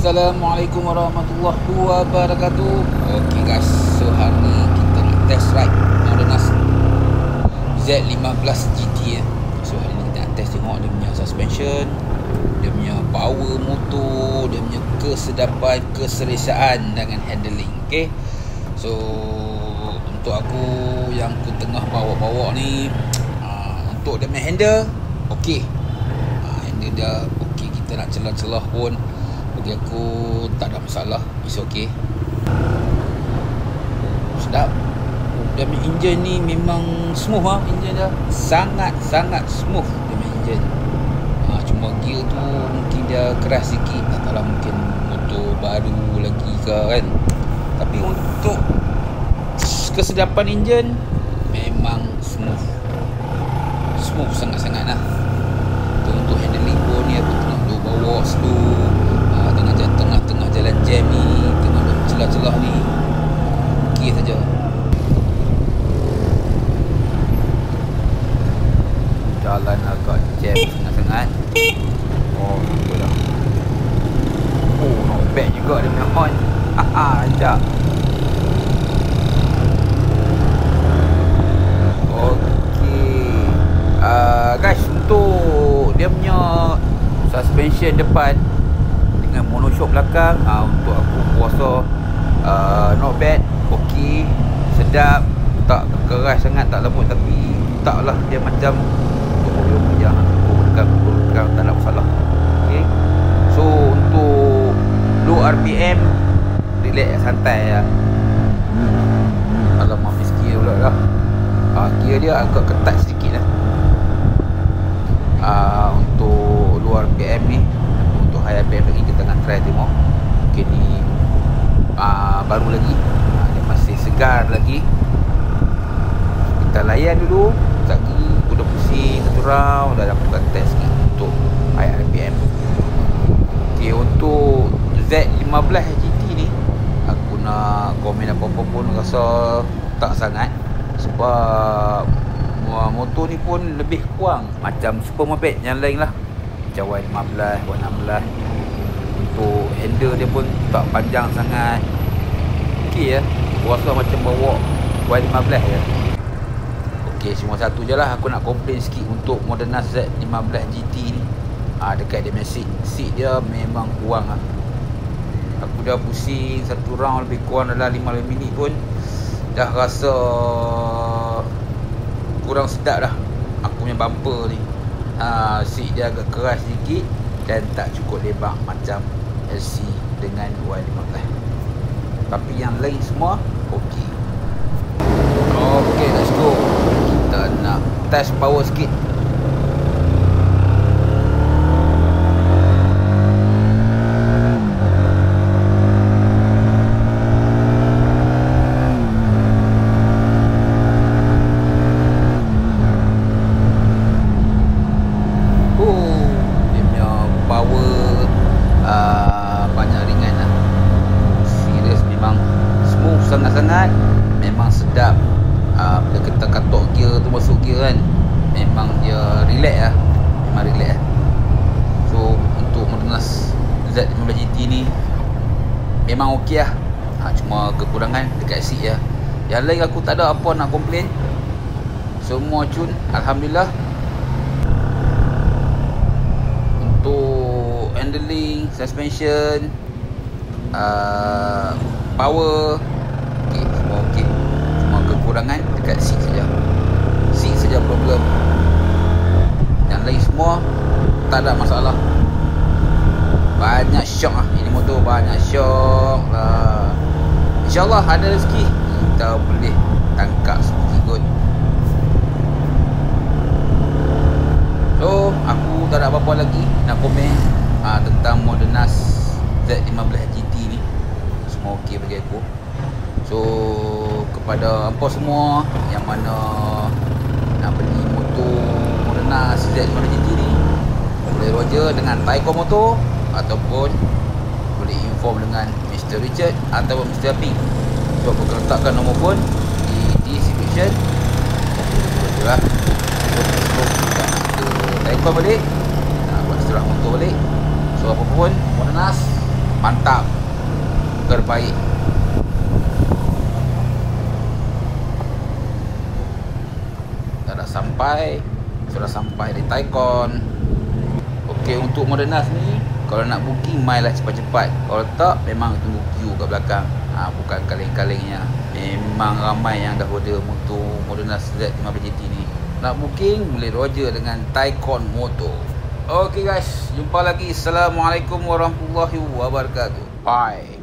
Assalamualaikum warahmatullahi wabarakatuh. Okay guys, so hari ni kita nak test ride Modernas Z15 GT So hari ni kita nak test tengok dia punya suspension, dia punya power motor, dia punya kesedapan, keselesaan dengan handling. Okay, so untuk aku yang aku tengah bawa ni, untuk dia punya handle okay, handle dah okay. Kita nak celah-celah pun bagi aku tak ada masalah, it's okay. Sedap. Dia punya engine ni memang smooth engine dia sangat-sangat smooth dia punya engine. Cuma gear tu mungkin dia keras sikit, tak tahulah, mungkin motor baru lagi ke kan. Tapi untuk kesedapan engine memang smooth sangat-sangat lah. Untuk handling pun ni aku tengah bawa slow, tengah-tengah jalan jam ni, tengah celah-celah ni okey saja. Jalan agak jam sangat-sangat. Oh, betul lah. Oh, not bad juga dia punya horn. Sekejap. Okey. Guys, untuk dia punya suspension depan dengan monoshock belakang, untuk aku puasa not bad, okey, sedap, tak keras sangat, tak lembut, tapi taklah dia macam yang dekat tak ada masalah. Okey, so untuk low RPM relax, santai lah. Alamak, miss gear pula lah. Gear dia agak ketat sedikit lah. Untuk low RPM ni, untuk high RPM lagi kita tengah try tengok. Mungkin ni baru lagi, dia masih segar lagi. Kita layan dulu sekejap lagi, aku dah pusing satu round, dah lakukan test ni untuk high RPM. Ok, untuk Z15 GT ni aku nak komen apa-apa pun rasa tak sangat, sebab motor ni pun lebih kurang macam super moped yang lain lah, macam Y15, Y16. Untuk handle dia pun tak panjang sangat, okey ya, rasa macam bawa Y15 je. Okey, cuma satu je lah aku nak komplain sikit untuk Modernas Z15 GT ni, dekat dia punya seat dia memang kurang lah. Aku dah pusing satu round lebih kurang dalam 15 minit pun dah rasa kurang sedap dah aku punya bumper ni. Seat dia agak keras sedikit dan tak cukup lebar macam LC dengan Y15. Tapi yang lain semua okey. Okey, let's go. Kita nak test power sikit. Sangat-sangat memang sedap. Bila kita katok gear tu, masuk gear kan, memang dia relax lah, memang relax lah. So untuk Modernas Z15 GT ni memang ok lah. Cuma kekurangan dekat seat lah. Yang lain aku tak ada apa nak komplain, semua cun, alhamdulillah. Untuk handling, suspension, power semua okey. Cuma kekurangan dekat seat saja problem. Yang lain semua tak ada masalah. Banyak shock lah ini motor, banyak shock lah. InsyaAllah ada rezeki kita boleh tangkap sedikit kot. So aku tak ada apa-apa lagi nak komen tentang Modernas Z15 GT ni. Semua okey bagi aku. So kepada hampa semua yang mana nak beli motor Modernas Z15 GT ni, boleh roger dengan Taiko Motor ataupun boleh inform dengan Mr. Richard ataupun Mr. Ping. So aku akan letakkan nombor phone di description. Betul lah. So kita nak ke Taiko balik, nak buat istirahat motor balik. So apa pun Modernas Mantap, terbaik. Sudah sampai di Taikon. Okey, untuk Modernas ni kalau nak booking mailah cepat-cepat. Kalau tak memang tunggu queue kat belakang. Bukan kaleng-kalengnya. Memang ramai yang dah order motor Modernas Z15 GT ni. Nak booking boleh roger dengan Taikon Motor. Okey guys, jumpa lagi. Assalamualaikum warahmatullahi wabarakatuh. Bye.